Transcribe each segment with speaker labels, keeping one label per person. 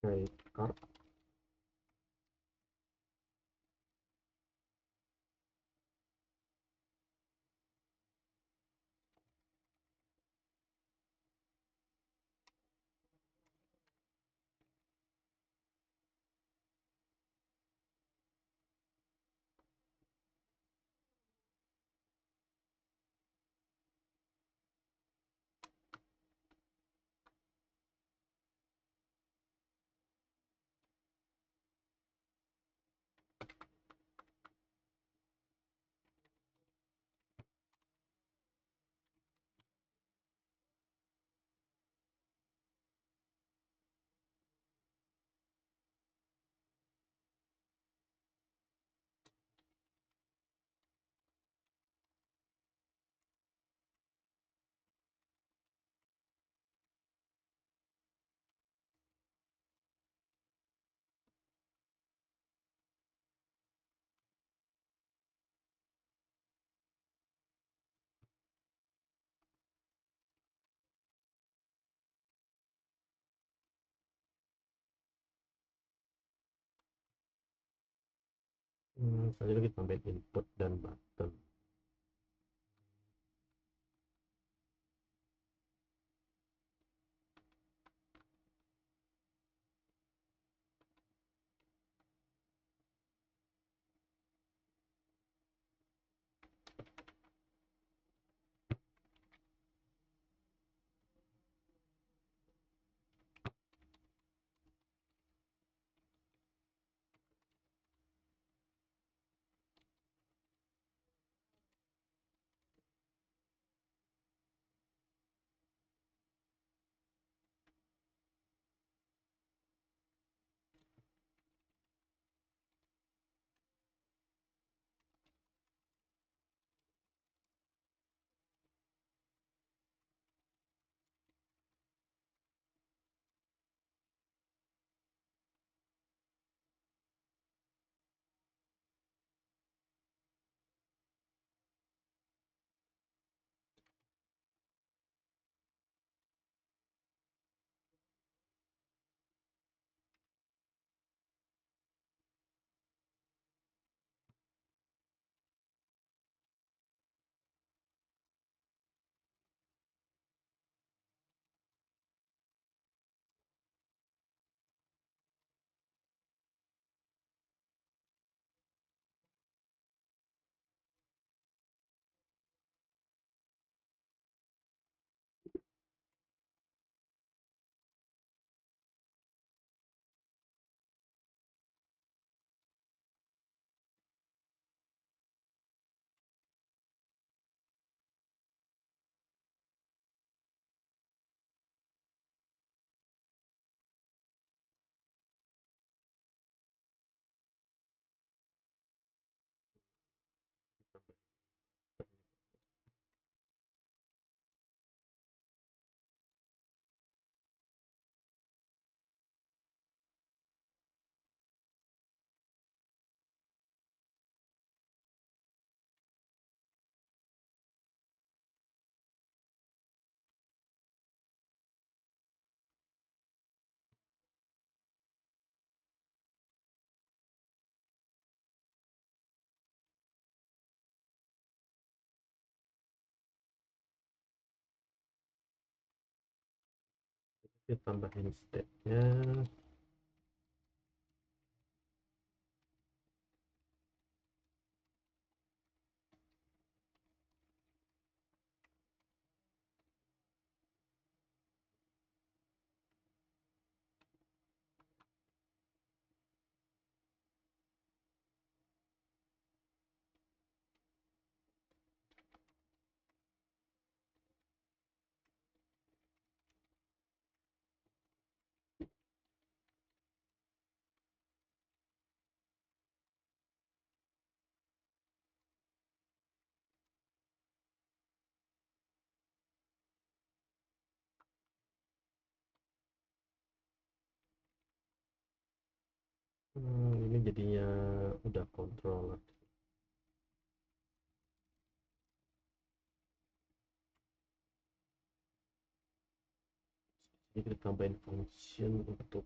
Speaker 1: Create card. Selanjutnya kita tambahin input dan button. Kita tambahin stepnya. Ini jadinya udah controller. Jadi kita tambahin function untuk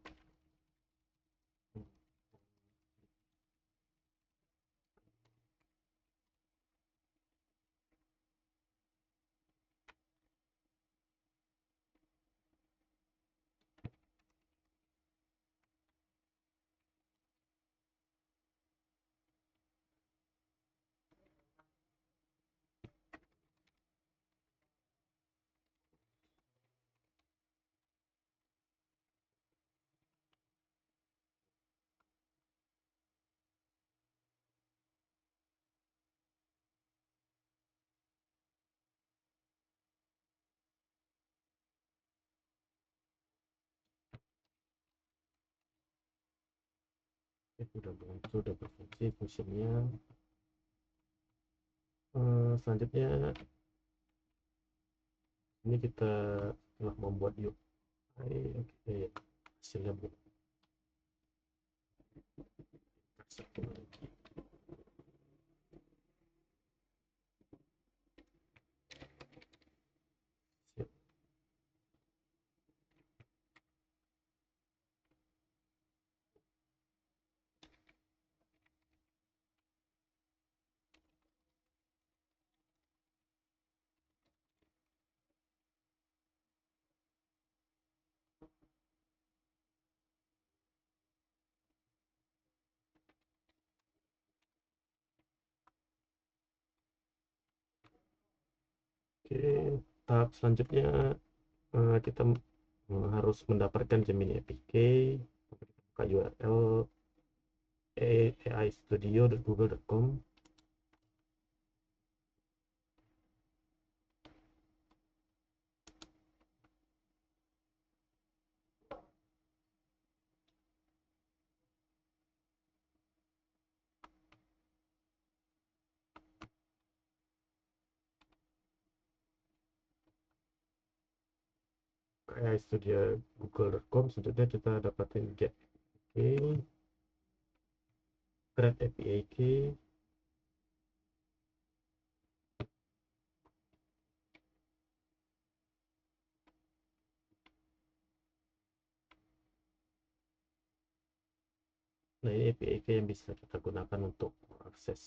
Speaker 1: Udah muncul, udah berfungsi fungsinya. Selanjutnya ini kita telah membuat UI. Oke, hasilnya bukan satu lagi. Siap. Oke, tahap selanjutnya kita harus mendapatkan Gemini APK. Buka URL aistudio.google.com. aistudio.google.com. Selanjutnya kita dapatin get APK, create APK. Nah, ini APK yang bisa kita gunakan untuk mengakses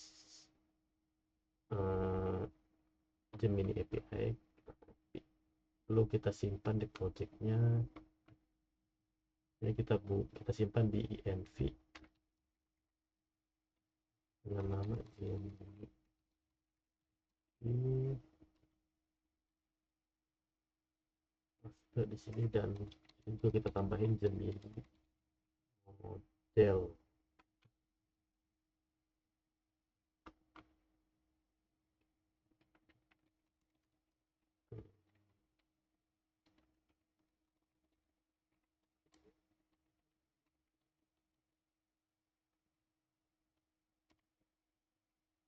Speaker 1: Gemini API. Kita copy, lalu kita simpan di projectnya. Ini kita simpan di env dengan nama Gemini. Ini paste di sini, dan itu kita tambahin Gemini model.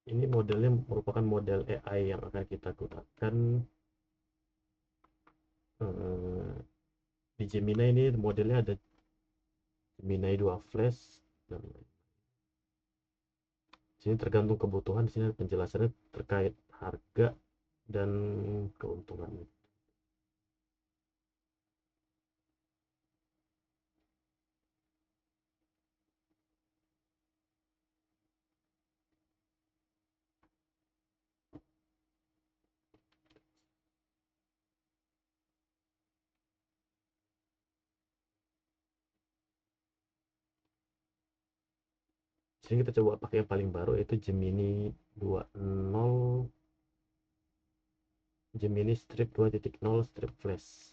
Speaker 1: Ini modelnya merupakan model AI yang akan kita gunakan di Gemini. Ini modelnya ada Gemini 2 Flash dan sini tergantung kebutuhan. Di sini penjelasannya terkait harga dan keuntungan. Sini kita coba pakai yang paling baru, yaitu Gemini 2.0, Gemini Strip 2.0 Strip Flash.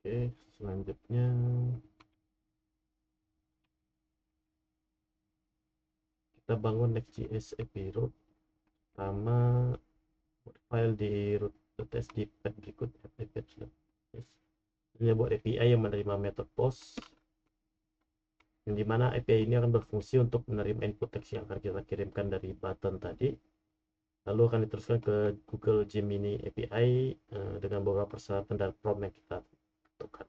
Speaker 1: Oke, selanjutnya kita bangun Next.js API root sama file di root.ts di path berikut. Ini buat API yang menerima method post, yang dimana API ini akan berfungsi untuk menerima input teks yang akan kita kirimkan dari button tadi, lalu akan diteruskan ke Google Gemini API dengan beberapa persyaratan dan prompt yang kita tentukan.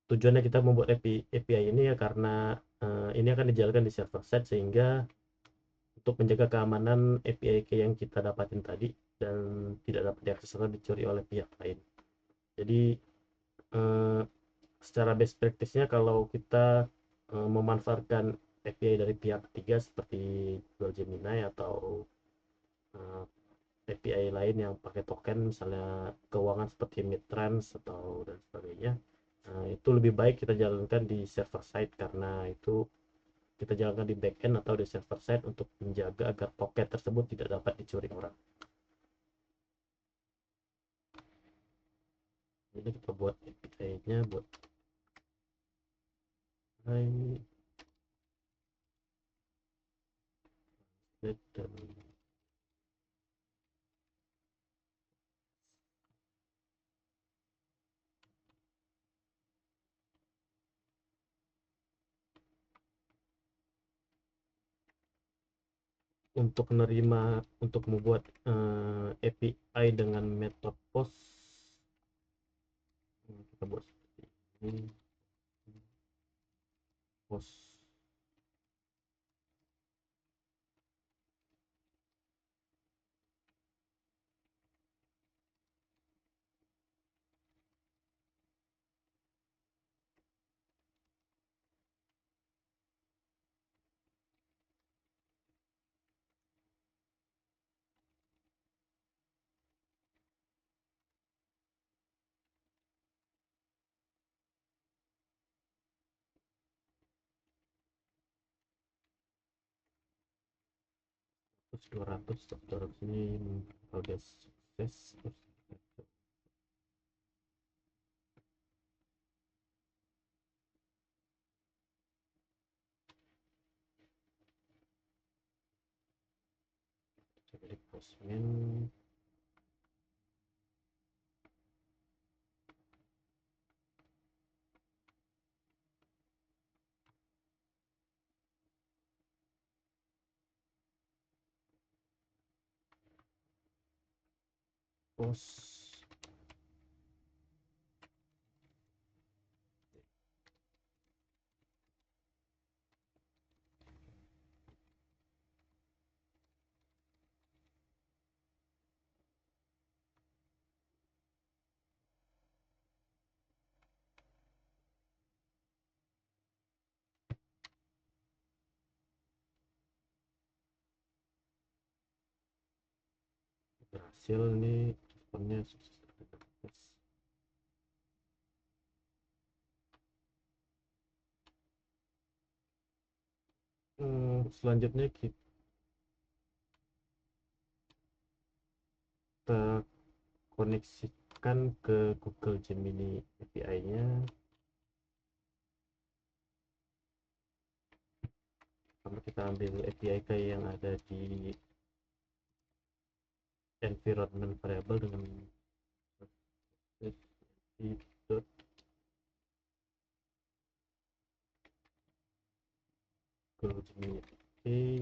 Speaker 1: Tujuannya kita membuat API ini ya karena ini akan dijalankan di server side, sehingga untuk menjaga keamanan API yang kita dapatin tadi dan tidak dapat diakses atau dicuri oleh pihak lain. Jadi secara best practice-nya, kalau kita memanfaatkan API dari pihak ketiga seperti Google Gemini atau API lain yang pakai token, misalnya keuangan seperti Midtrans atau dan sebagainya, itu lebih baik kita jalankan di server side, karena itu kita jalankan di backend atau di server side untuk menjaga agar token tersebut tidak dapat dicuri orang. Jadi kita buat API-nya buat API dan untuk membuat API dengan method post, kita buat seperti ini. Post 200 ini udah sukses. Jadi postman post berhasil nih, responnya sukses. Selanjutnya kita koneksikan ke Google Gemini API-nya. Kalau kita ambil API kayak yang ada di environment variable dengan Google Gemini API.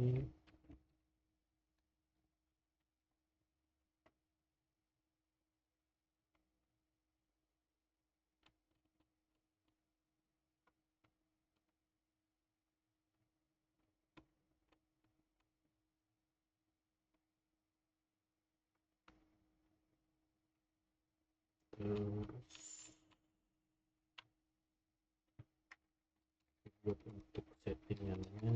Speaker 1: Terus buat untuk settingannya,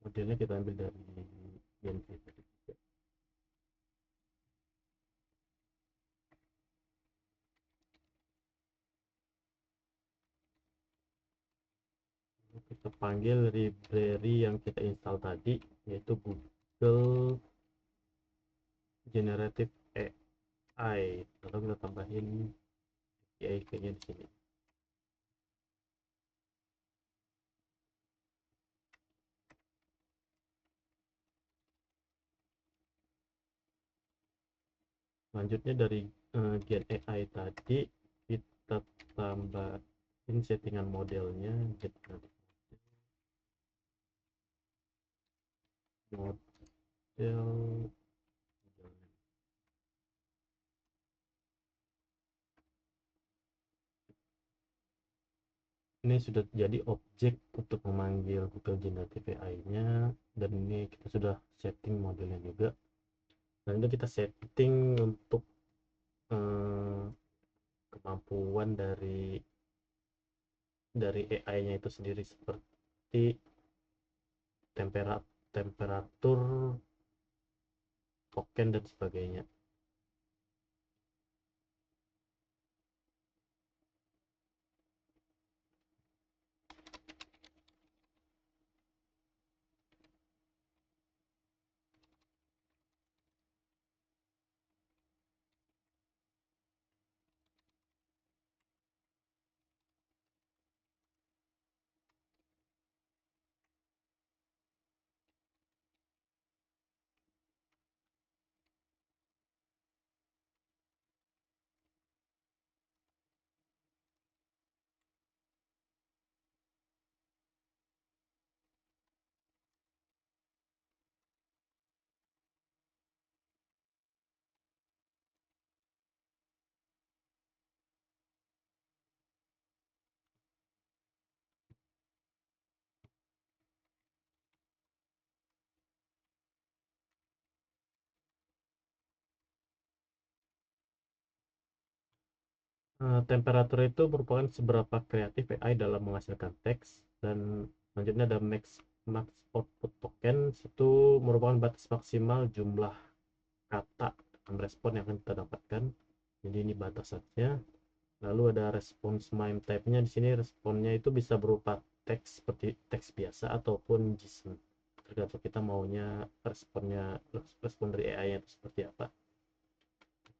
Speaker 1: modelnya kita ambil dari Genvi tadi juga. Kita panggil library yang kita install tadi, yaitu Google Generative AI. Lalu kita tambahin API-nya di sini. Selanjutnya dari Gen AI tadi kita tambahin settingan modelnya, model. Ini sudah jadi objek untuk memanggil Google Generative AI-nya, dan ini kita sudah setting modelnya juga. Dan itu kita setting untuk kemampuan dari AI-nya itu sendiri, seperti temperatur, token dan sebagainya. Temperatur itu merupakan seberapa kreatif AI dalam menghasilkan teks, dan selanjutnya ada max output token, itu merupakan batas maksimal jumlah kata dalam respon yang akan kita dapatkan. Jadi ini batasannya. Lalu ada response MIME type-nya. Di sini responnya itu bisa berupa teks seperti teks biasa ataupun JSON. Tergantung kita maunya respon dari AI-nya itu seperti apa.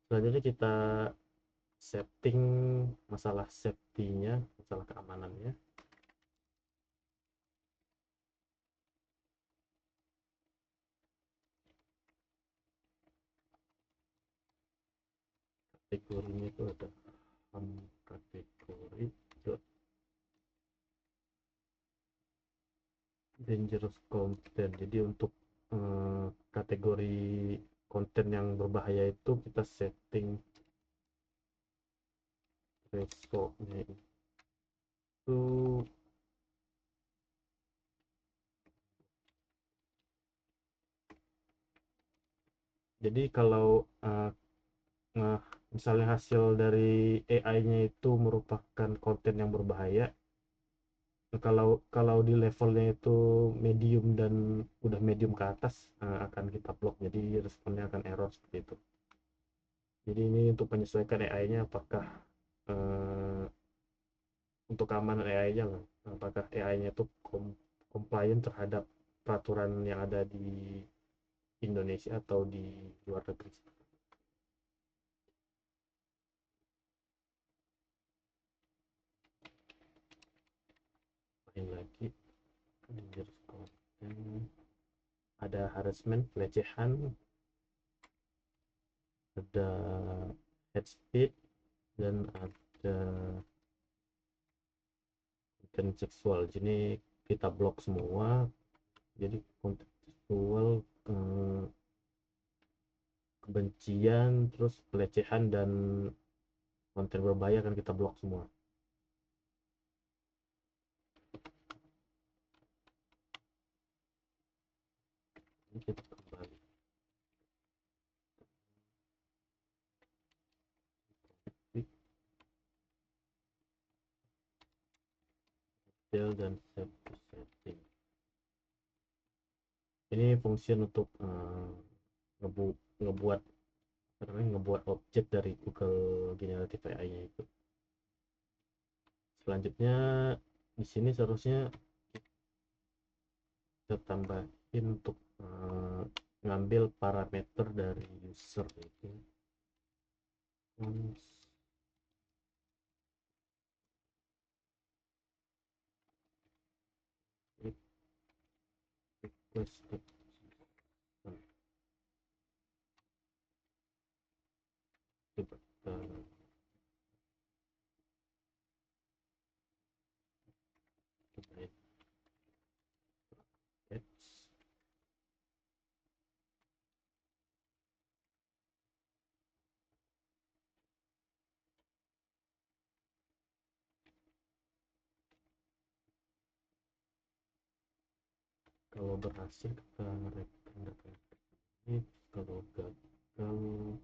Speaker 1: Selanjutnya kita setting masalah safety-nya, masalah keamanannya. Kategorinya itu ada kategori dangerous content. Jadi untuk kategori konten yang berbahaya itu kita setting thresholdnya itu jadi kalau misalnya hasil dari AI-nya itu merupakan konten yang berbahaya, kalau kalau di levelnya itu medium dan udah medium ke atas, akan kita blok, jadi responnya akan error seperti itu. Jadi ini untuk menyesuaikan AI-nya, apakah untuk keamanan AI-nya lah, apakah AI-nya itu compliant terhadap peraturan yang ada di Indonesia atau di luar negeri. Lain lagi, dangerous content, ada harassment, pelecehan, ada hate speech, dan ada konten seksual. Jadi kita blok semua. Jadi konten seksual, kebencian, terus pelecehan dan konten berbahaya akan kita blok semua. Ini kita kembali detail dan save setting. Ini fungsi untuk ngebuat ngebuat objek dari Google Generative AI-nya itu. Selanjutnya di sini seharusnya kita tambahin untuk ngambil parameter dari user itu request kalau berhasil kita ngerekam data ini, kalau gagal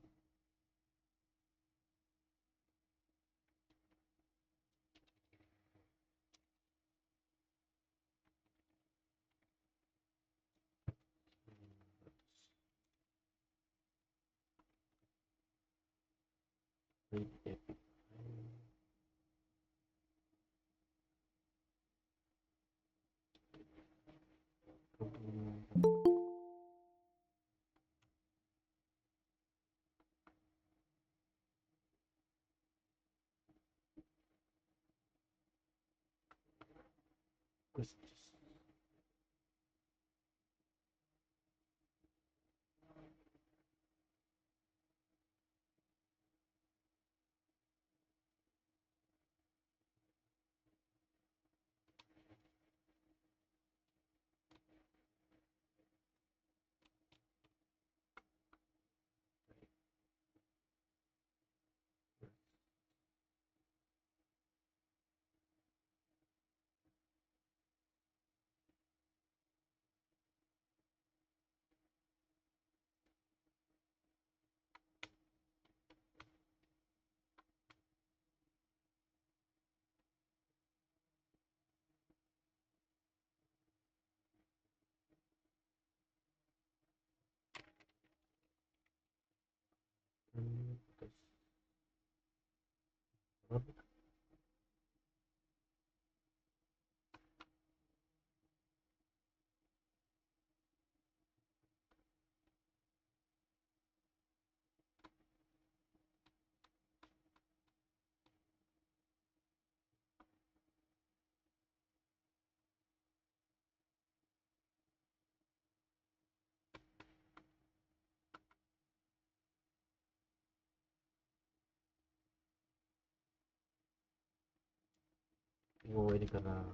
Speaker 1: Oh, ini karena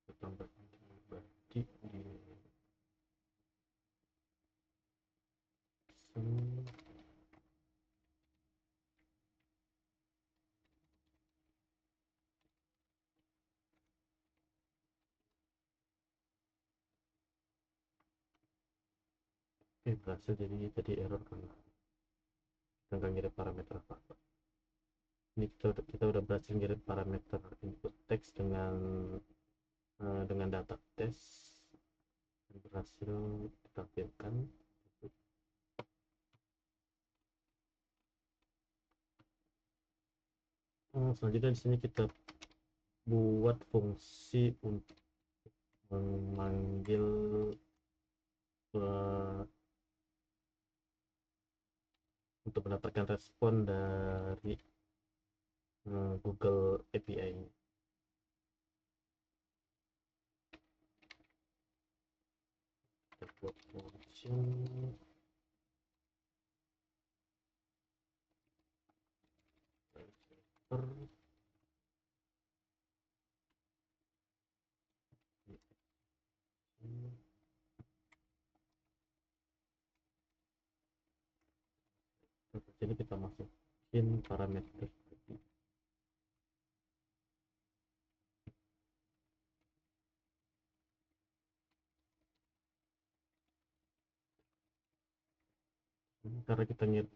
Speaker 1: kita tambah body di sini. Berhasil. Jadi tadi error karena kita nggak ngirim parameter apa-apa. Ini kita udah berhasil ngirim parameter input text dengan data test dan berhasil ditampilkan. Selanjutnya di sini kita buat fungsi untuk memanggil untuk mendapatkan respon dari Google API. Kita buat function jadi kita masukin parameter. Karena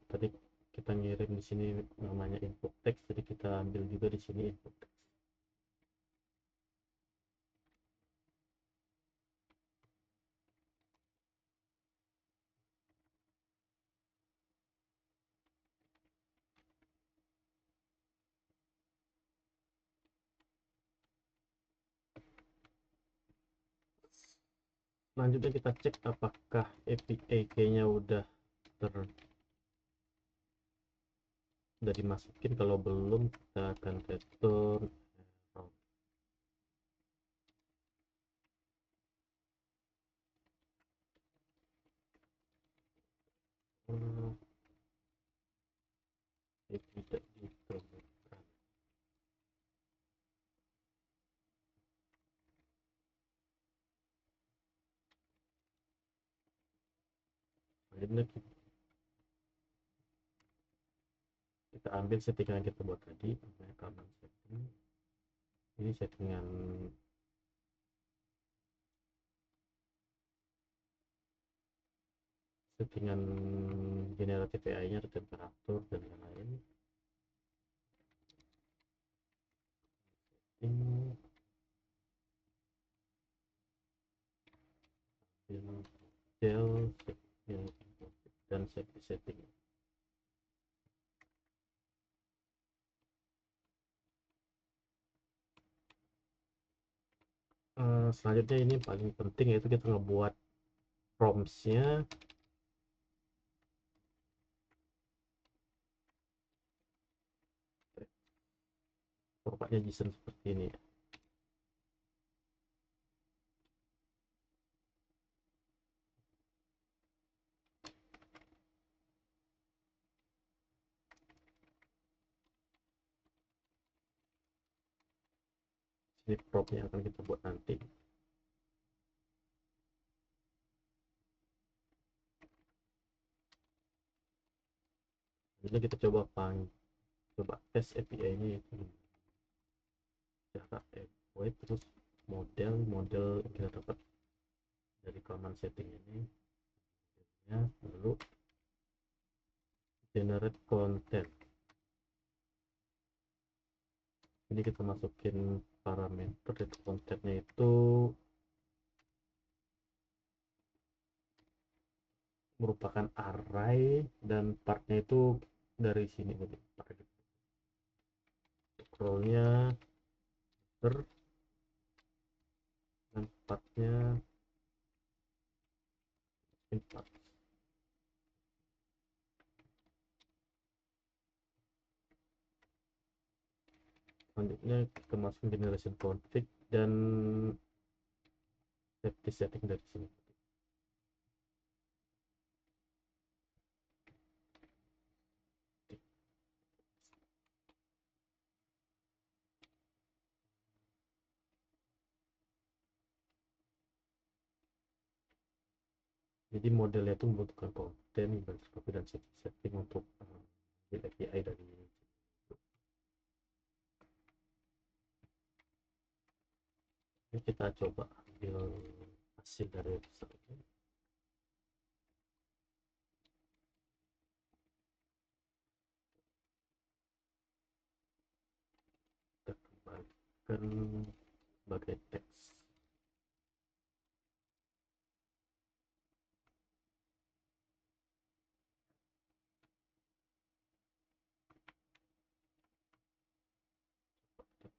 Speaker 1: tadi kita ngirim di sini namanya input text, jadi kita ambil juga di sini input text. Selanjutnya kita cek apakah API key-nya udah dimasukin. Kalau belum, kita akan return error. Tidak ditemukan. Selanjutnya kita ambil settingan yang kita buat tadi, namanya command setting. Ini settingan generatif AI-nya, ada temperatur dan lain-lain. Ini del dan setting. Selanjutnya ini paling penting, yaitu kita ngebuat prompts-nya. Formatnya JSON seperti ini. Ini prompt yang akan kita buat nanti. Jadi kita coba tes API ini, cara avoid, terus model yang kita dapat dari command setting ini ya, lalu generate content. Ini kita masukin parameter, dari kontennya itu merupakan array dan partnya itu dari sini. Role-nya dan partnya part. Selanjutnya kita masukin generation config dan safety setting dari sini. Jadi modelnya itu membutuhkan konten dan setting untuk API dari. Ini kita coba ambil hasil dari website ini. Kita kembalikan sebagai teks.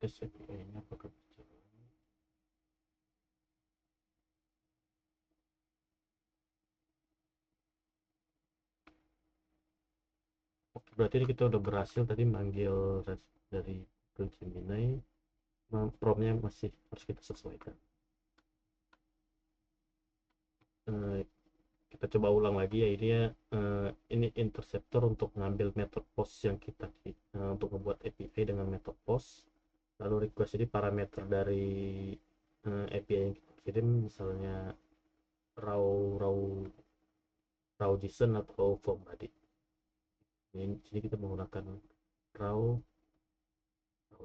Speaker 1: Tes API-nya apakah berjalan. Oke, berarti ini kita udah berhasil tadi manggil dari Google Gemini. Promnya masih harus kita sesuaikan. Eh, kita coba ulang lagi ya, ini ya, ini interceptor untuk ngambil method post yang kita untuk membuat API dengan method post. Lalu request ini parameter dari API yang kita kirim, misalnya raw raw raw JSON atau form body. Ini sini kita menggunakan raw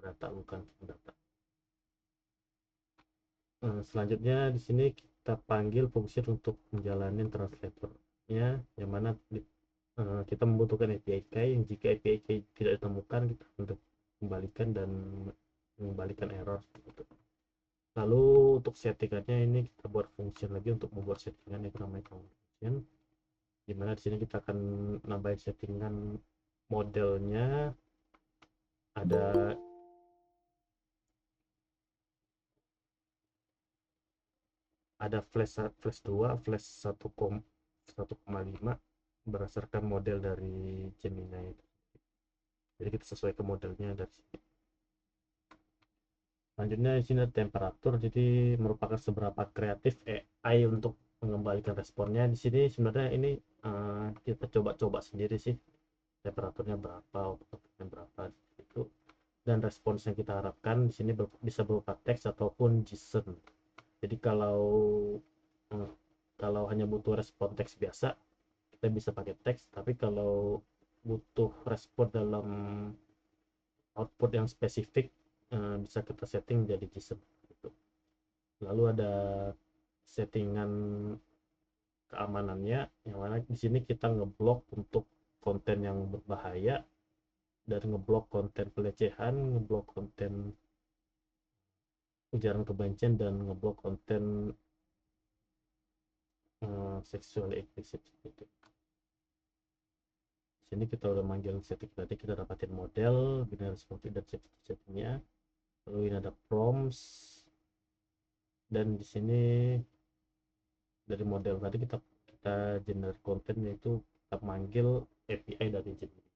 Speaker 1: data, bukan form data. Selanjutnya di sini kita panggil fungsi untuk menjalani translatornya, yang mana kita membutuhkan API key. Yang jika API key tidak ditemukan, kita untuk kembalikan dan mengembalikan error gitu. Lalu untuk settingannya ini kita buat function lagi untuk membuat settingan yang namanya count function, dimana di sini kita akan nambahin settingan modelnya. Ada flash 2, flash 1,5 berdasarkan model dari Gemini itu. Jadi kita sesuaikan modelnya dari sini. Selanjutnya di sini temperatur, jadi merupakan seberapa kreatif AI untuk mengembalikan responnya. Di sini sebenarnya ini kita coba-coba sendiri sih, temperaturnya berapa, outputnya berapa itu, dan respons yang kita harapkan di sini bisa berupa teks ataupun JSON. Jadi eh, kalau hanya butuh respon teks biasa, kita bisa pakai teks, tapi kalau butuh respon dalam output yang spesifik, bisa kita setting jadi JSON gitu. Lalu ada settingan keamanannya, yang mana di sini kita ngeblok untuk konten yang berbahaya, dan ngeblok konten pelecehan, ngeblok konten ujaran kebencian, dan ngeblok konten seksual eksplisit gitu. Sini kita udah manggil setting, tadi kita dapatin model binary seperti dan settingnya. Lalu ini ada prompts, dan di sini dari model tadi kita generate konten, yaitu kita manggil API dari Gemini.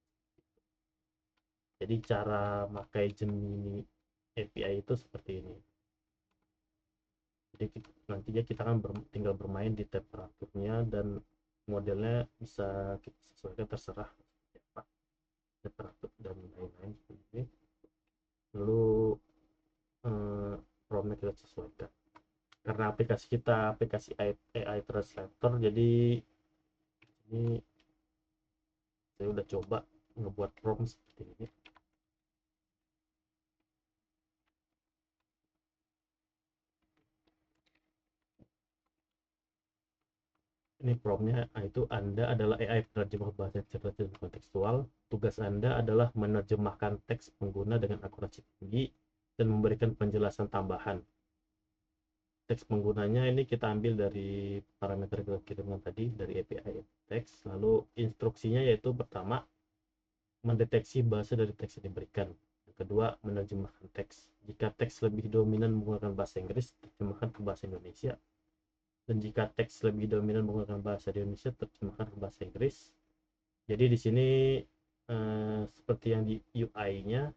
Speaker 1: Jadi cara pakai Gemini API itu seperti ini. Jadi nantinya kita kan tinggal bermain di temperaturnya, dan modelnya bisa kita sesuaikan terserah apa temperatur dan lain-lain seperti ini. Lalu eh, prompt kita sesuaikan. Karena aplikasi kita aplikasi AI translator, jadi ini saya udah coba ngebuat prompt seperti ini. Ini promptnya, itu Anda adalah AI penerjemah bahasa cerdas dan kontekstual. Tugas Anda adalah menerjemahkan teks pengguna dengan akurasi tinggi dan memberikan penjelasan tambahan. Teks penggunanya ini kita ambil dari parameter yang kita kirimkan tadi dari API teks. Lalu instruksinya yaitu pertama, mendeteksi bahasa dari teks yang diberikan. Yang kedua, menerjemahkan teks. Jika teks lebih dominan menggunakan bahasa Inggris, terjemahkan ke bahasa Indonesia. Dan jika teks lebih dominan menggunakan bahasa Indonesia, terjemahkan ke bahasa Inggris. Jadi di sini seperti yang di UI-nya,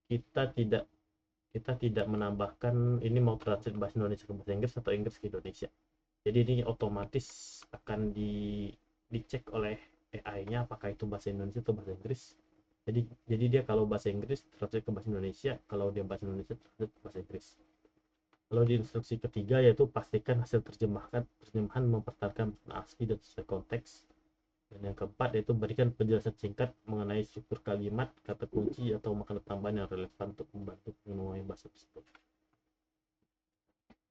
Speaker 1: kita tidak kita tidak menambahkan ini mau translate bahasa Indonesia ke bahasa Inggris atau Inggris ke Indonesia. Jadi ini otomatis akan dicek oleh AI-nya apakah itu bahasa Indonesia atau bahasa Inggris. Jadi dia kalau bahasa Inggris translate ke bahasa Indonesia, kalau dia bahasa Indonesia translate ke bahasa Inggris. Kalau di instruksi ketiga yaitu pastikan hasil terjemahan mempertahankan makna asli dan sesuai konteks. Dan yang keempat yaitu berikan penjelasan singkat mengenai struktur kalimat, kata kunci atau makna tambahan yang relevan untuk membantu menguasai bahasa tersebut.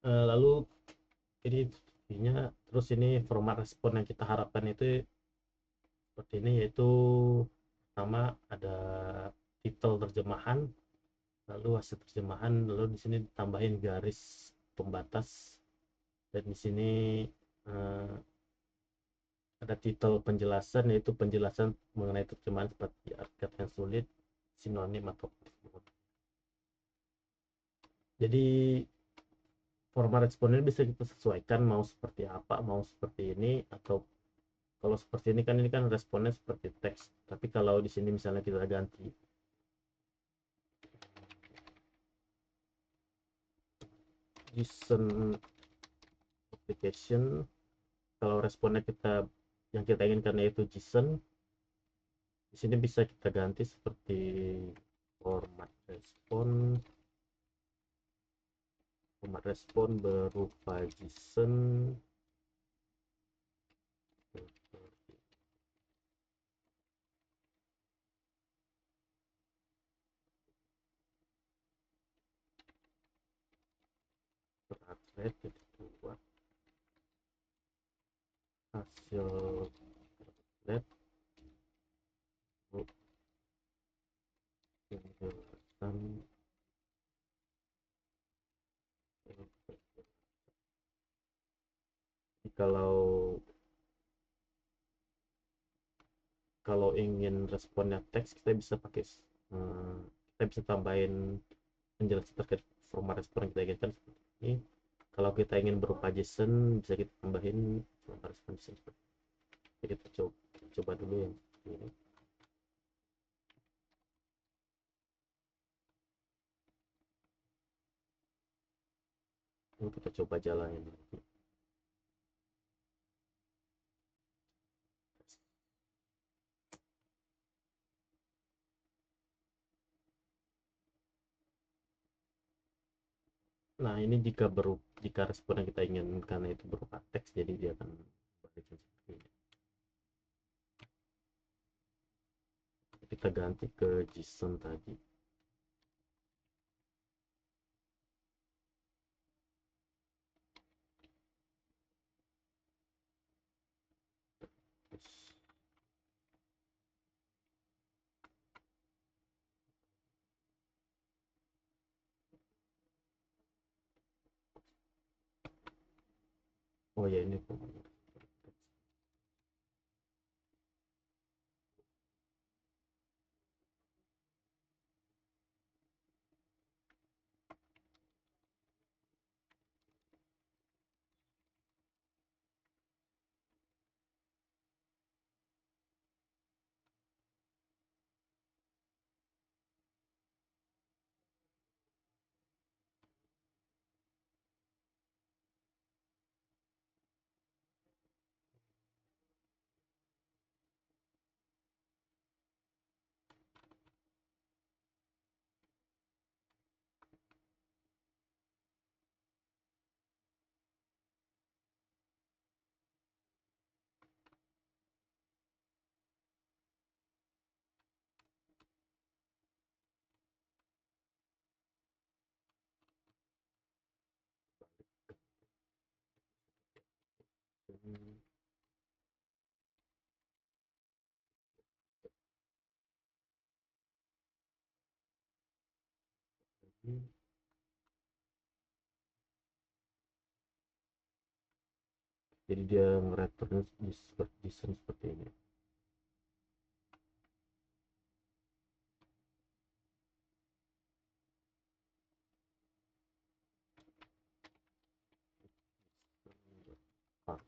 Speaker 1: Lalu ini terus ini format respon yang kita harapkan itu seperti ini, yaitu pertama ada titel terjemahan, lalu hasil terjemahan, lalu di sini ditambahin garis pembatas, dan di sini eh, ada titel penjelasan, yaitu penjelasan mengenai terjemahan seperti arti kata yang sulit, sinonim atau jadi format responden bisa kita sesuaikan mau seperti apa, mau seperti ini, atau kalau seperti ini kan responnya seperti teks, tapi kalau di sini misalnya kita ganti JSON application, kalau responnya yang kita inginkan yaitu JSON, di sini bisa kita ganti seperti format respon berupa JSON buat hasil lab penjelasan. kalau kalau ingin responnya teks, kita bisa pakai kita bisa tambahin penjelasan terkait format respon yang kita inginkan seperti ini. Kalau kita ingin berupa JSON, bisa kita tambahin format respon JSON seperti ini. Jadi kita coba dulu yang ini. Ini kita coba jalanin. Nah, ini jika respon yang kita inginkan itu berupa teks, jadi dia akan balikin seperti ini. Kita ganti ke JSON tadi. Oh ya, ini jadi dia nge-return di JSON seperti ini. Pas.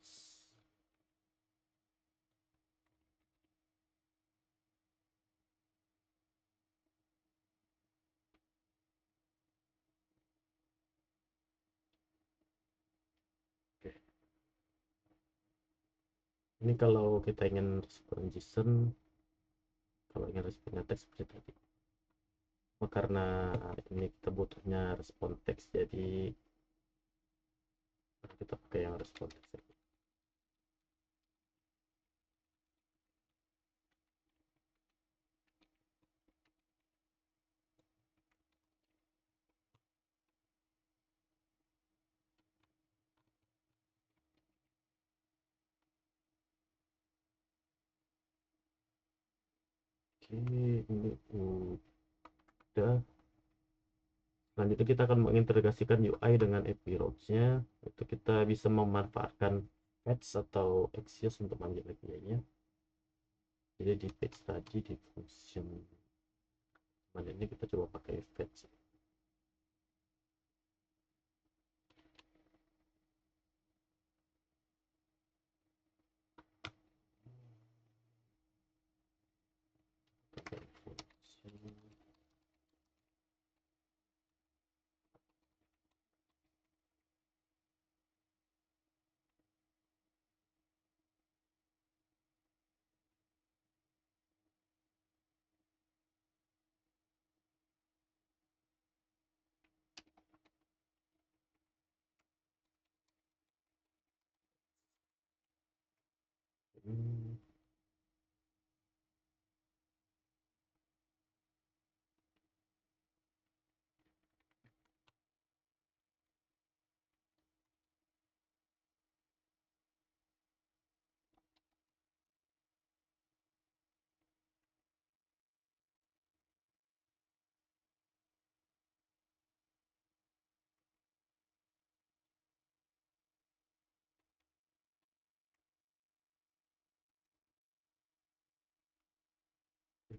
Speaker 1: Oke. Ini kalau kita ingin respon JSON, kalau ingin responnya teks seperti tadi. Karena ini kita butuhnya respon teks, jadi ke yang responsif. Oke, ini udah. Selanjutnya kita akan mengintegrasikan UI dengan API Routes-nya. Itu kita bisa memanfaatkan fetch atau Axios untuk manggil API-nya. Jadi di page tadi di function mana ini kita coba pakai fetch. Hmm,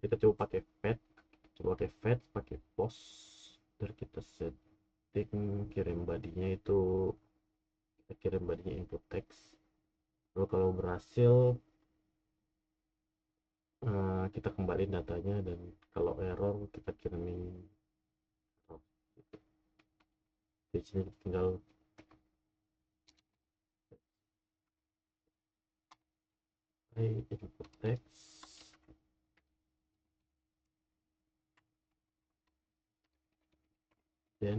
Speaker 1: kita coba pakai fetch, pakai post, dan kita setting kirim badinya itu, kita kirim badinya input text. Lalu kalau berhasil kita kembaliin datanya, dan kalau error kita kirimin error. Di sini tinggal input text, dan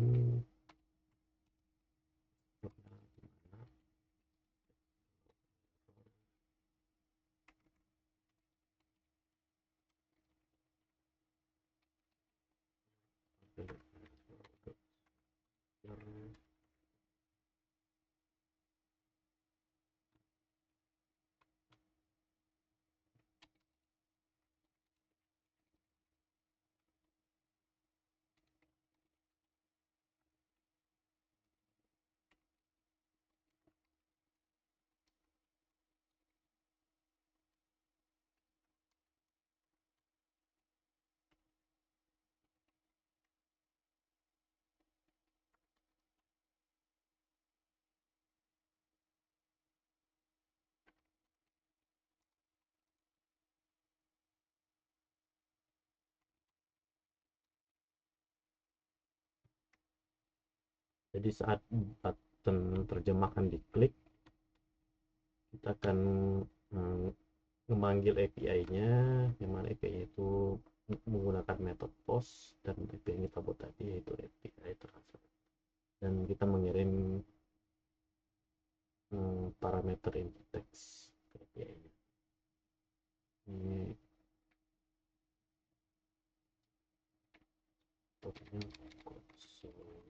Speaker 1: jadi saat button terjemahkan diklik, kita akan mm, memanggil API-nya, yang mana API itu menggunakan metode post, dan API yang kita buat tadi yaitu API transfer, dan kita mengirim parameter input text ke API-nya. Ini contohnya console.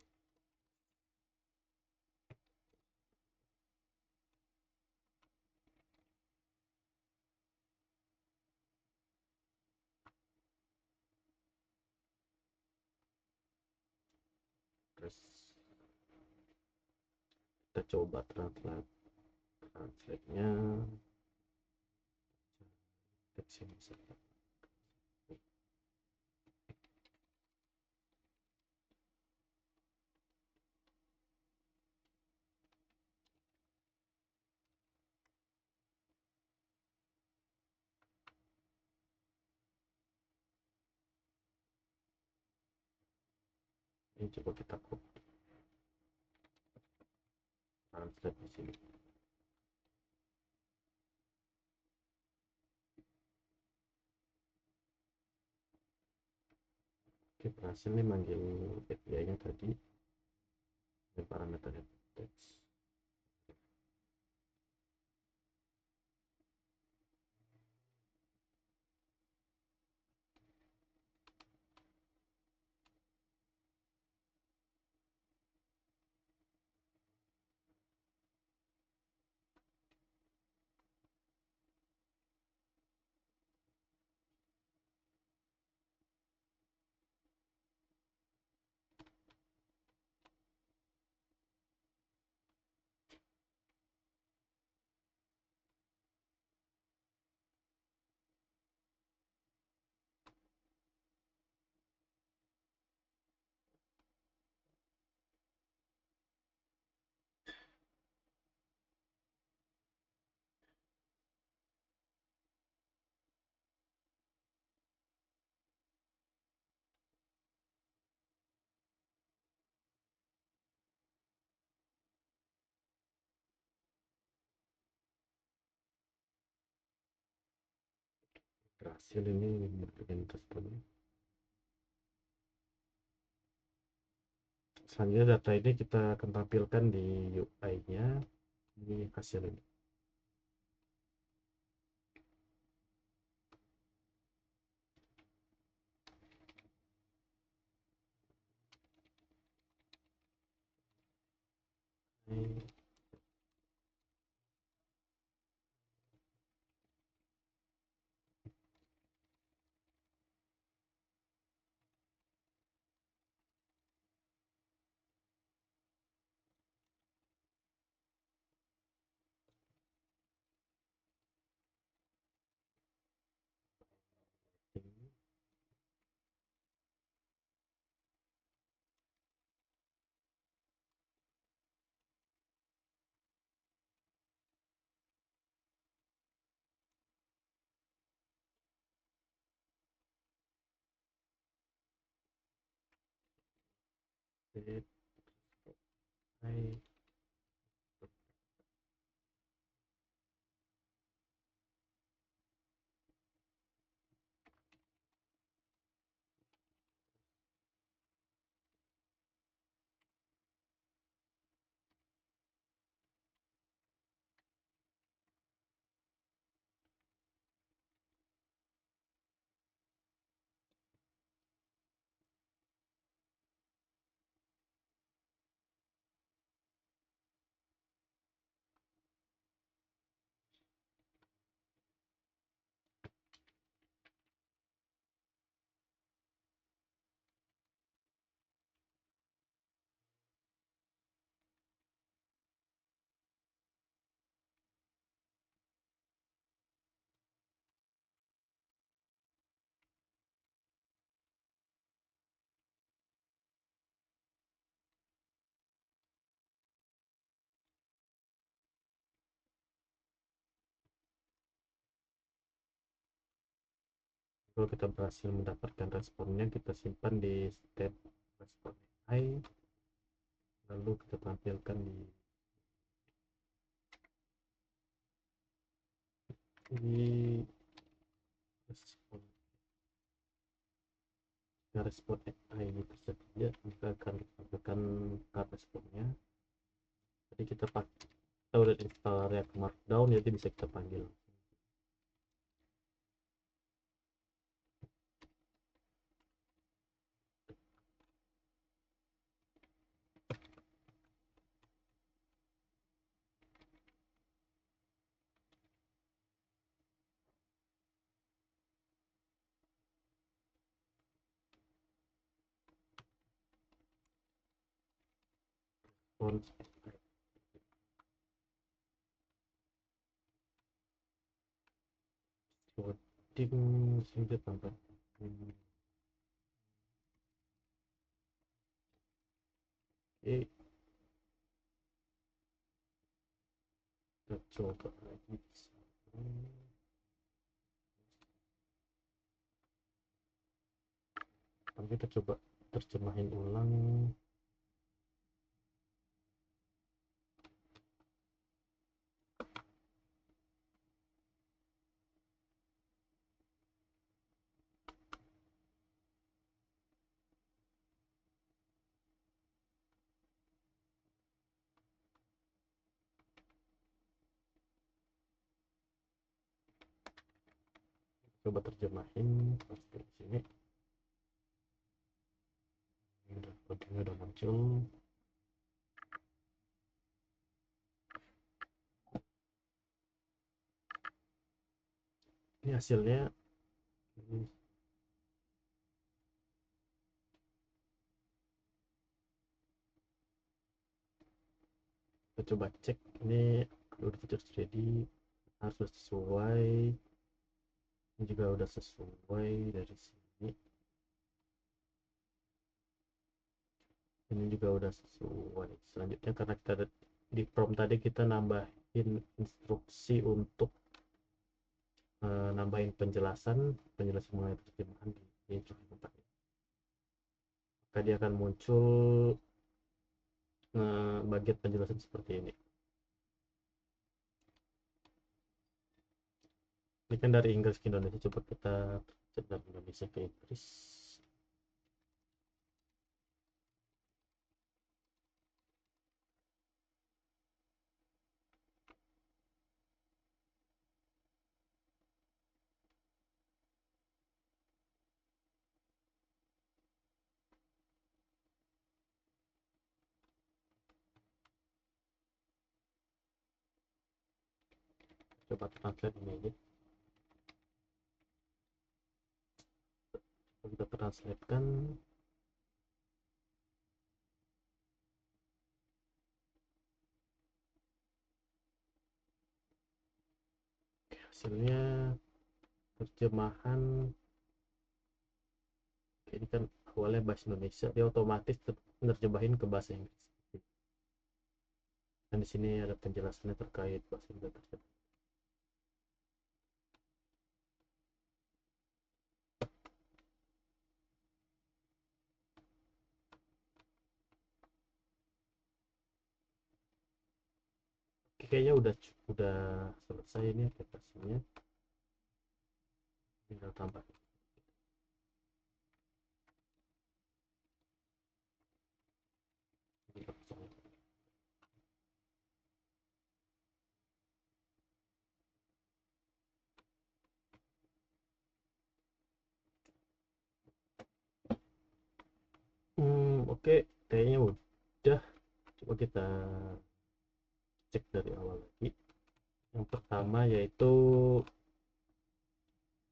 Speaker 1: Terus kita coba translate-nya, teks yang bisa kita ini coba kita copy translate di sini. Oke, berhasil nih manggil API-nya tadi, dan parameternya teks. berhasil ini memberikan responnya. Selanjutnya data ini kita akan tampilkan di UI-nya. Ini hasil ini. Kalau kita berhasil mendapatkan responnya, kita simpan di step respon AI, lalu kita tampilkan di respon. Nah, respon AI ini tersedia, maka akan kita tampilkan responnya. Jadi kita udah install React Markdown, jadi bisa kita panggil. Respons coding sehingga tambah. Oke, kita coba lagi. Kita coba terjemahin ulang. Coba terjemahin pasti di sini. Ini udah muncul. Ini hasilnya. Kita coba cek ini udah features ready, harus sesuai. Ini juga udah sesuai dari sini. Ini juga udah sesuai. Selanjutnya karena kita di prompt tadi kita nambahin instruksi untuk nambahin penjelasan mengenai terjemahan di tempat ini. Maka dia akan muncul bagian penjelasan seperti ini. Ini kan dari Inggris ke Indonesia, coba kita cek dari Indonesia ke Inggris. Coba translate ini aja. Kita translatekan. Hasilnya terjemahan ini kan awalnya bahasa Indonesia, dia otomatis nerjemahin ke bahasa Inggris. Dan di sini ada penjelasannya terkait bahasa Inggris tersebut. Oke, kayaknya udah selesai ini aplikasinya. Tinggal tambah. Oke, kayaknya udah. Coba kita cek dari awal lagi. Yang pertama yaitu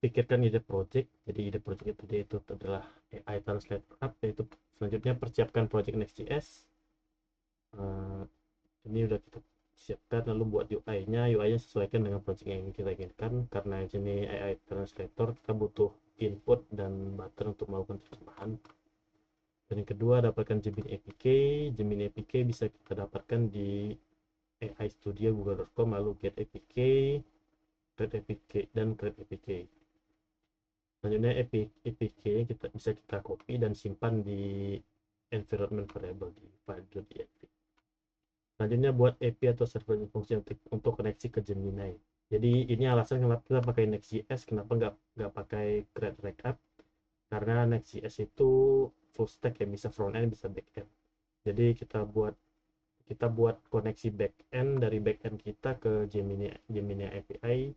Speaker 1: pikirkan ide project. Jadi ide project itu adalah AI Translator App, yaitu selanjutnya persiapkan project Next.js. Eh, ini udah kita siapkan, lalu buat UI-nya. UI-nya sesuaikan dengan project yang kita inginkan. Karena di sini AI Translator, kita butuh input dan button untuk melakukan terjemahan. Dan yang kedua, dapatkan Gemini APK. Gemini APK bisa kita dapatkan di AI Studio google.com, lalu Get APK, Create APK, dan Create APK. Selanjutnya APK kita bisa kita copy dan simpan di environment variable di file.env. Selanjutnya buat API atau server fungsi untuk koneksi ke Gemini. Jadi ini alasan kenapa kita pakai Next.js, kenapa nggak pakai Create React App, karena Next.js itu full stack ya, bisa front end bisa back end. Jadi kita buat koneksi back end dari back end kita ke Gemini API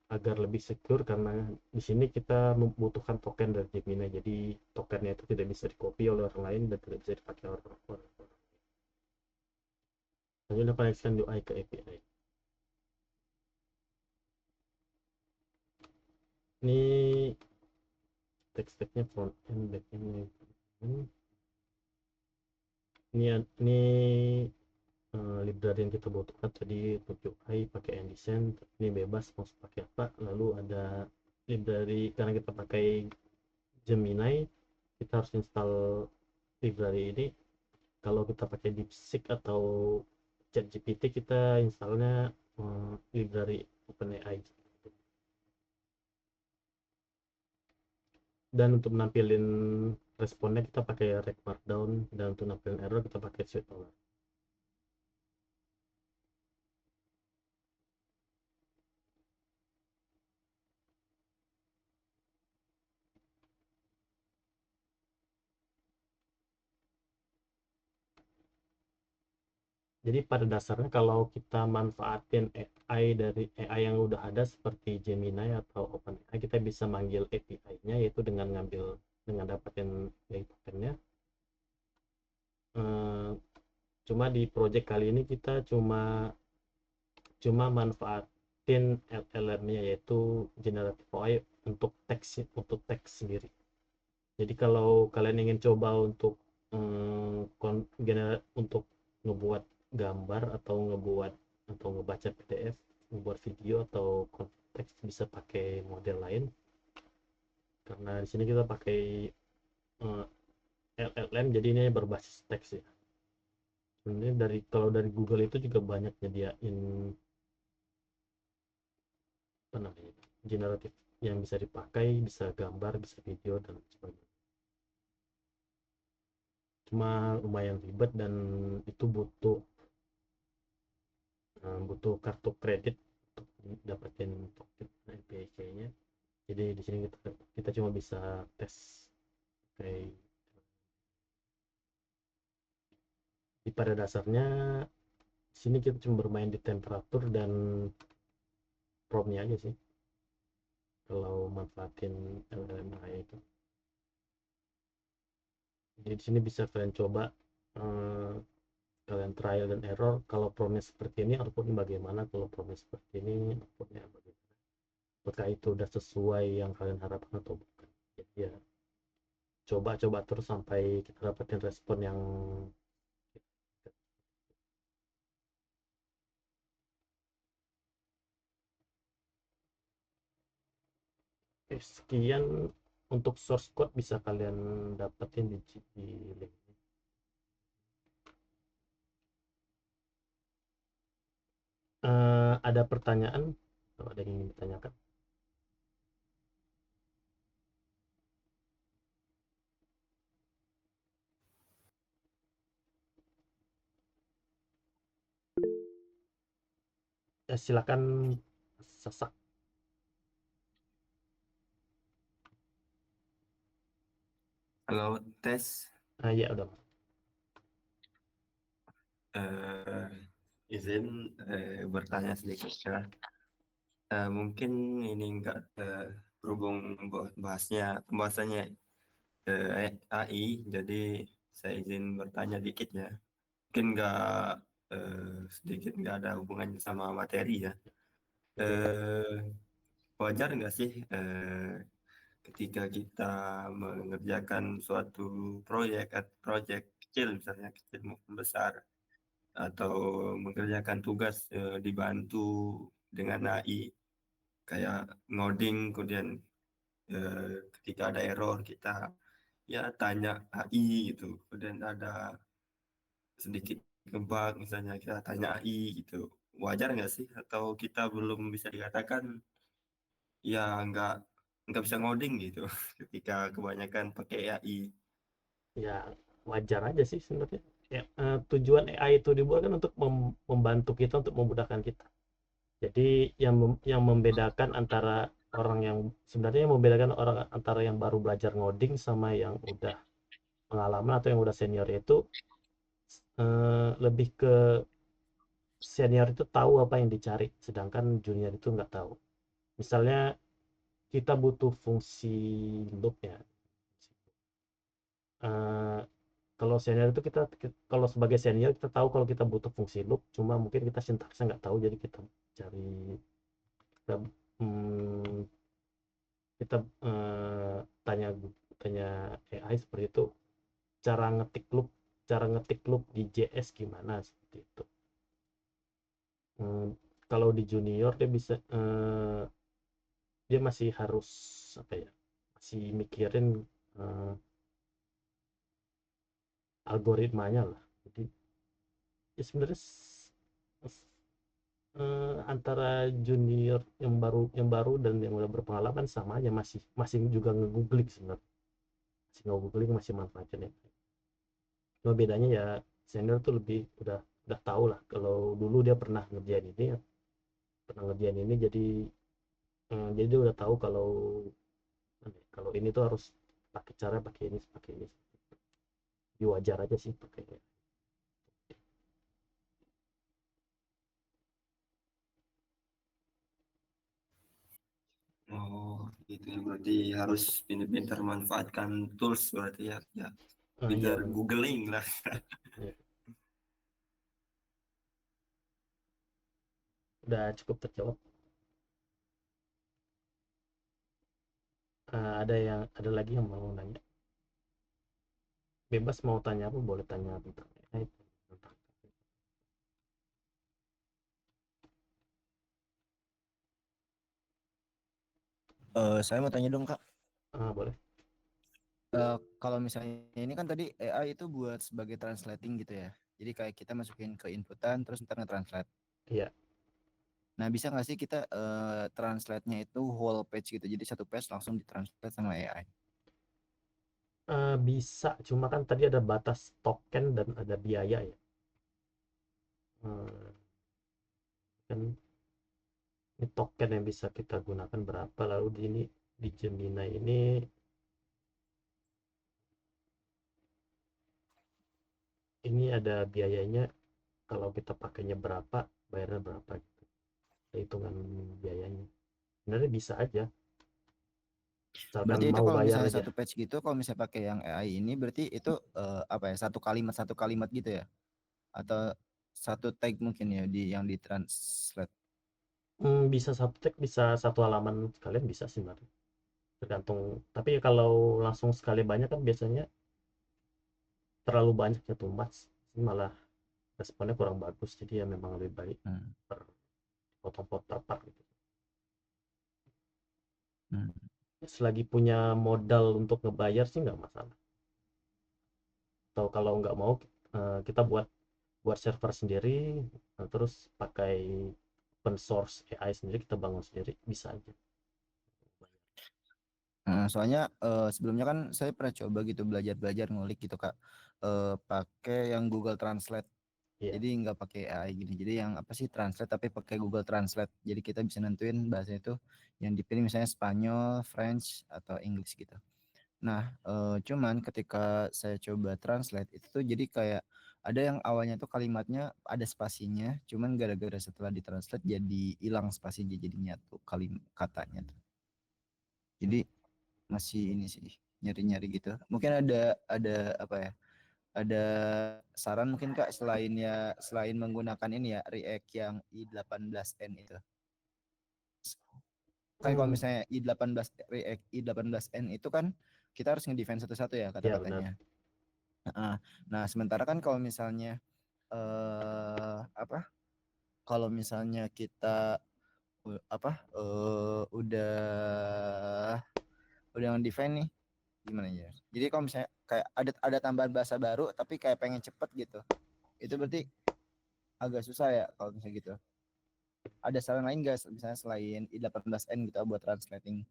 Speaker 1: agar lebih secure, karena di sini kita membutuhkan token dari Gemini. Jadi tokennya itu tidak bisa di copy oleh orang lain dan tidak bisa dipakai orang. Selanjutnya koneksikan UI ke API. Ini teks-teksnya front end, back end. Ini library yang kita butuhkan tadi untuk UI pakai InDesign. Ini bebas mau pakai apa. Lalu ada library, karena kita pakai Gemini, kita harus install library ini. Kalau kita pakai DeepSeek atau ChatGPT, kita installnya library OpenAI. Dan untuk menampilin responnya kita pakai Rect Markdown, dan untuk nampilin error kita pakai SwiftOver. Jadi pada dasarnya kalau kita manfaatin AI yang udah ada seperti Gemini atau OpenAI, kita bisa manggil API-nya, yaitu dengan dapatin dari tokennya. Eh, Cuma di project kali ini kita cuma manfaatin LLM-nya, yaitu generative AI untuk teks sendiri. Jadi kalau kalian ingin coba untuk ngebuat gambar atau ngebaca PDF, ngebuat video atau konteks, bisa pakai model lain. Karena di sini kita pakai eh, LLM, jadi ini berbasis teks ya. Sebenarnya kalau dari Google itu juga banyak nyediain apa namanya, generatif yang bisa dipakai, bisa gambar, bisa video dan sebagainya. Cuma lumayan ribet dan itu butuh kartu kredit untuk dapetin token APK-nya. Jadi di sini kita cuma bisa tes kayak pada dasarnya sini kita cuma bermain di temperatur dan promnya aja sih kalau manfaatin LLMI itu. Jadi di sini bisa kalian coba, eh, kalian trial dan error. Kalau promnya seperti ini outputnya bagaimana, kalau promnya seperti ini outputnya bagaimana, apakah itu udah sesuai yang kalian harapkan atau bukan. Jadi ya coba-coba terus sampai kita dapetin respon yang sekian. Untuk source code bisa kalian dapetin di link. Ada pertanyaan, kalau ada yang ingin ditanyakan? Silakan sesak.
Speaker 2: Halo, tes.
Speaker 1: Ya udah.
Speaker 2: eh izin bertanya sedikit ya. Mungkin ini enggak berhubung pembahasannya AI, jadi saya izin bertanya dikit ya. Mungkin enggak sedikit enggak ada hubungannya sama materi ya.
Speaker 1: Oke.
Speaker 2: Eh, Wajar nggak sih ketika kita mengerjakan suatu proyek kecil, misalnya kecil maupun besar, atau mengerjakan tugas dibantu dengan AI, kayak ngoding, kemudian ketika ada error kita ya tanya AI gitu, kemudian ada sedikit ngebug misalnya kita tanya AI gitu. Wajar nggak sih, atau kita belum bisa dikatakan ya nggak bisa ngoding gitu ketika kebanyakan pakai AI?
Speaker 1: Ya wajar aja sih sebenarnya. Ya, tujuan AI itu dibuat kan untuk membantu kita, untuk memudahkan kita. Jadi yang membedakan antara orang yang sebenarnya, yang membedakan orang antara yang baru belajar ngoding sama yang udah pengalaman atau yang udah senior itu, lebih ke senior itu tahu apa yang dicari, sedangkan junior itu nggak tahu. Misalnya kita butuh fungsi loop ya. Eh, Kalau senior itu kalau sebagai senior kita tahu kalau kita butuh fungsi loop, cuma mungkin kita sintaksnya nggak tahu, jadi kita cari, kita, hmm, kita tanya tanya AI seperti itu, cara ngetik loop di JS gimana, seperti itu. Hmm, Kalau di junior dia bisa, dia masih harus apa ya, masih mikirin eh, algoritmanya lah. Jadi ya sebenarnya antara junior yang baru dan yang udah berpengalaman sama aja, masih masih juga nge-googling sebenarnya, masih nge-googling, masih manfaatin ya. Cuma bedanya ya senior tuh lebih udah tahu lah, kalau dulu dia pernah ngerjain ini, jadi dia udah tahu kalau ini tuh harus pakai ini, pakai ini. Jadi wajar aja sih pakai.
Speaker 2: Oh, itu ya, berarti harus pintar-pintar manfaatkan tools berarti ya, ya
Speaker 1: Iya
Speaker 2: pintar
Speaker 1: benar.
Speaker 2: googling lah.
Speaker 1: Ya, udah cukup terjawab. Ada lagi yang mau nanya? Bebas, mau tanya apa boleh tanya tentang AI, tentang.
Speaker 3: Saya mau tanya dong Kak.
Speaker 1: Boleh.
Speaker 3: Kalau misalnya ini kan tadi AI itu buat sebagai translating gitu ya. Jadi kayak kita masukin ke inputan terus ntar nge-translate.
Speaker 1: Iya.
Speaker 3: Nah bisa nggak sih kita translate-nya itu whole page gitu. Jadi satu page langsung ditranslate sama AI.
Speaker 1: Bisa, cuma kan tadi ada batas token dan ada biaya ya. Eh, kan Ini token yang bisa kita gunakan berapa, lalu di Gemini ini ada biayanya, kalau kita pakainya berapa, bayarnya berapa gitu. Ada hitungan biayanya. Sebenarnya bisa aja, misalkan
Speaker 3: Berarti itu
Speaker 1: mau
Speaker 3: kalau
Speaker 1: bayar
Speaker 3: misalnya
Speaker 1: aja.
Speaker 3: satu page gitu, kalau misalnya pakai yang AI ini, berarti itu apa ya, satu kalimat gitu ya? Atau satu tag mungkin ya yang di translate.
Speaker 1: Bisa satu tag, bisa satu halaman sekalian, bisa sih Mar. Tergantung. Tapi kalau langsung sekali banyak kan biasanya terlalu banyak ya, too much. Malah responnya kurang bagus. Jadi ya memang lebih baik
Speaker 3: Hmm.
Speaker 1: per potong-potong per part gitu.
Speaker 3: Hmm.
Speaker 1: Selagi punya modal untuk ngebayar sih nggak masalah. Atau kalau nggak mau, kita buat buat server sendiri, terus pakai open source AI sendiri, kita bangun sendiri, bisa aja.
Speaker 3: Soalnya sebelumnya kan saya pernah coba gitu belajar ngulik gitu Kak, pakai yang Google Translate.
Speaker 1: Iya,
Speaker 3: Jadi nggak pakai AI gini. Jadi yang apa sih translate tapi pakai Google Translate. Jadi kita bisa nentuin bahasa itu yang dipilih misalnya Spanyol, French atau Inggris gitu. Nah, cuman ketika saya coba translate itu tuh jadi kayak ada yang awalnya tuh kalimatnya ada spasinya, cuman gara-gara setelah ditranslate jadi hilang spasinya jadinya tuh katanya tuh. Jadi masih ini sih nyari-nyari gitu. Mungkin ada apa ya? Ada saran mungkin Kak selain menggunakan ini ya React yang i18n itu. Kan kalau
Speaker 1: hmm,
Speaker 3: misalnya i18 React i18n itu kan kita harus ngedefine satu-satu ya
Speaker 1: ya benar.
Speaker 3: kata-katanya. Nah, sementara kan kalau misalnya apa? Kalau misalnya kita udah define nih gimana ya? Jadi kalau misalnya kayak ada tambahan bahasa baru tapi kayak pengen cepet gitu. Itu berarti agak susah ya kalau misalnya gitu. Ada saran lain nggak misalnya selain i18n gitu buat translating?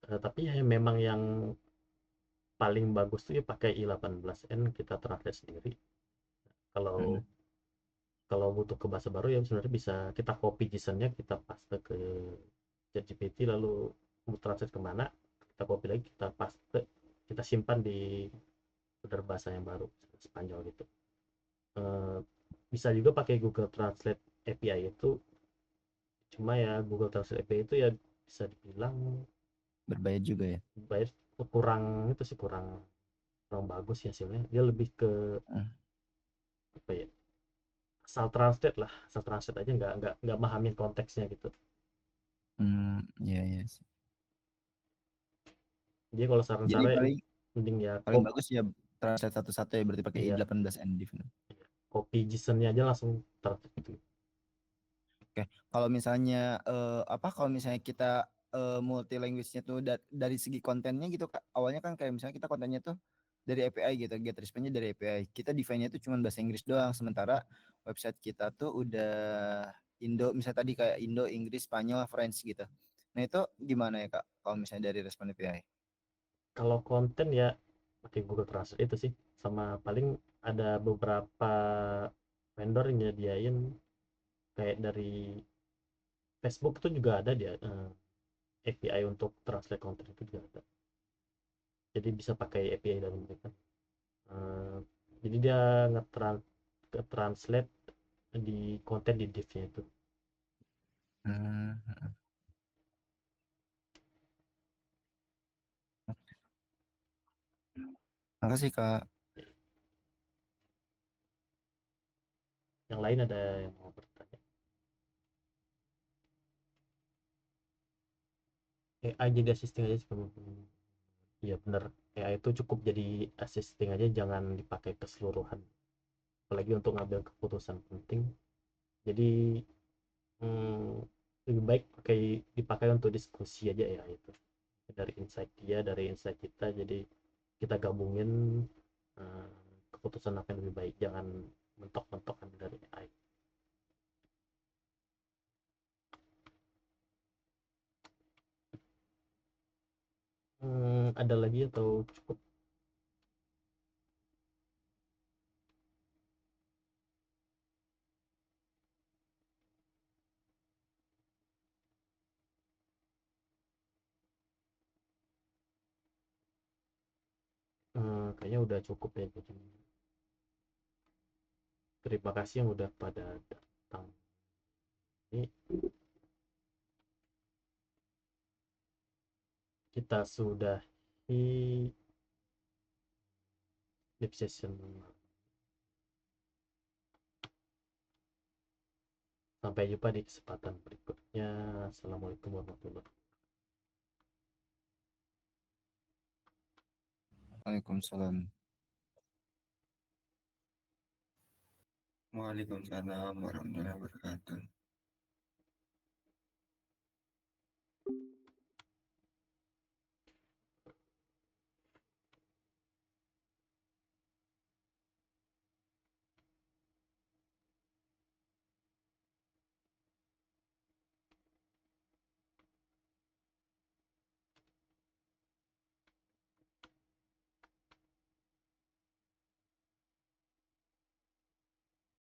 Speaker 1: Tapi ya memang yang paling bagus tuh ya pakai i18n, kita translate sendiri. Kalau
Speaker 3: Mm-mm.
Speaker 1: kalau butuh ke bahasa baru ya sebenarnya bisa kita copy JSON-nya, kita paste ke ChatGPT, lalu mau translate kemana, kita copy lagi, kita paste, kita simpan di folder bahasa yang baru, Spanyol gitu. Eh, Bisa juga pakai Google Translate API itu, cuma ya Google Translate API itu ya bisa dibilang
Speaker 3: Berbayar juga ya.
Speaker 1: bayar kurang, itu sih kurang kurang bagus ya hasilnya. Dia lebih ke
Speaker 3: Hmm.
Speaker 1: apa ya, asal translate aja, nggak mahamin konteksnya gitu.
Speaker 3: Iya iya sih.
Speaker 1: Jadi kalau saran
Speaker 3: Jadi
Speaker 1: saya
Speaker 3: paling
Speaker 1: mending ya
Speaker 3: paling bagus ya translate satu-satu ya berarti pakai
Speaker 1: iya,
Speaker 3: i18n div.
Speaker 1: copy JSON-nya aja langsung translate gitu.
Speaker 3: Oke, kalau misalnya kalau misalnya kita multi language-nya tuh dari segi kontennya gitu Kak. Awalnya kan kayak misalnya kita kontennya tuh dari API gitu, get response-nya dari API. Kita define-nya tuh cuma bahasa Inggris doang, sementara website kita tuh udah Indo, misalnya tadi kayak Indo, Inggris, Spanyol, French gitu. Nah, itu gimana ya Kak kalau misalnya dari respon API?
Speaker 1: Kalau konten ya pakai Google Translate itu sih, sama paling ada beberapa vendor yang nyediain kayak dari Facebook itu juga ada dia, API untuk translate konten itu juga ada. Jadi bisa pakai API dari mereka. Eh, jadi dia nge-translate di konten di div-nya itu.
Speaker 3: Hmm. Makasih Kak.
Speaker 1: Yang lain ada yang mau bertanya? AI jadi assisting aja sih kamu. Iya bener, AI itu cukup jadi assisting aja, jangan dipakai keseluruhan. Apalagi untuk ngambil keputusan penting. Jadi hmm, lebih baik dipakai untuk diskusi aja ya itu. Dari insight dia, dari insight kita, jadi kita gabungin, eh, keputusan apa yang lebih baik, jangan mentok-mentok ambil dari AI. Ada lagi atau cukup? kayaknya udah cukup ya. Jadi terima kasih yang udah pada datang. Ini kita sudahi live session. Sampai jumpa di kesempatan berikutnya. Assalamualaikum warahmatullahi wabarakatuh.
Speaker 3: Waalaikumsalam.
Speaker 2: Waalaikumsalam warahmatullahi wabarakatuh.